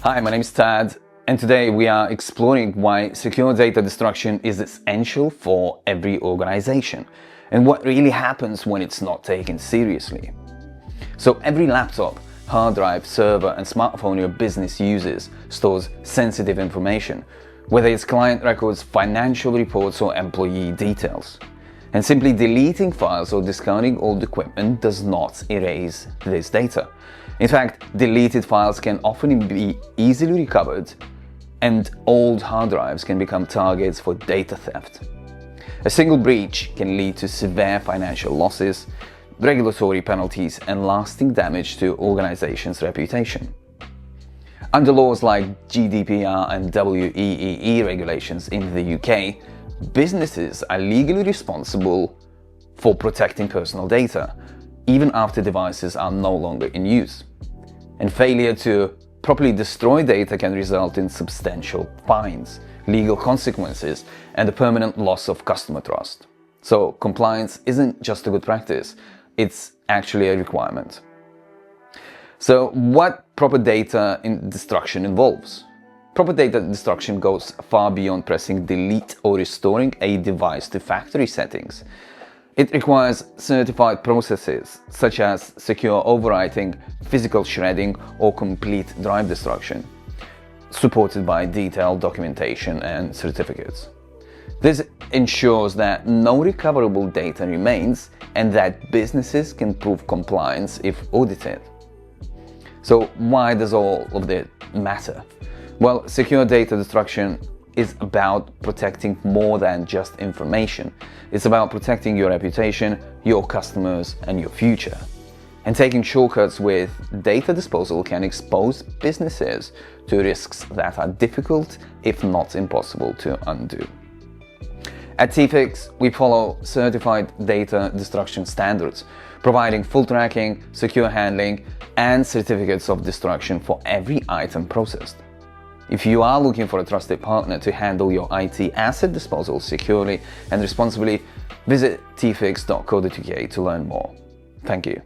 Hi, my name is Tad, and today we are exploring why secure data destruction is essential for every organization and what really happens when it's not taken seriously. So every laptop, hard drive, server and smartphone your business uses stores sensitive information, whether it's client records, financial reports or employee details. And simply deleting files or discarding old equipment does not erase this data. In fact, deleted files can often be easily recovered, and old hard drives can become targets for data theft. A single breach can lead to severe financial losses, regulatory penalties, and lasting damage to organizations' reputation. Under laws like GDPR and WEEE regulations in the UK, businesses are legally responsible for protecting personal data, even after devices are no longer in use. And failure to properly destroy data can result in substantial fines, legal consequences, and the permanent loss of customer trust. So compliance isn't just a good practice, it's actually a requirement. So what proper data destruction involves? Proper data destruction goes far beyond pressing delete or restoring a device to factory settings. It requires certified processes such as secure overwriting, physical shredding, or complete drive destruction, supported by detailed documentation and certificates. This ensures that no recoverable data remains and that businesses can prove compliance if audited. So why does all of this matter? Well, secure data destruction is about protecting more than just information. It's about protecting your reputation, your customers, and your future. And taking shortcuts with data disposal can expose businesses to risks that are difficult, if not impossible, to undo. At TFix, we follow certified data destruction standards, providing full tracking, secure handling, and certificates of destruction for every item processed. If you are looking for a trusted partner to handle your IT asset disposal securely and responsibly, visit tfix.co.uk to learn more. Thank you.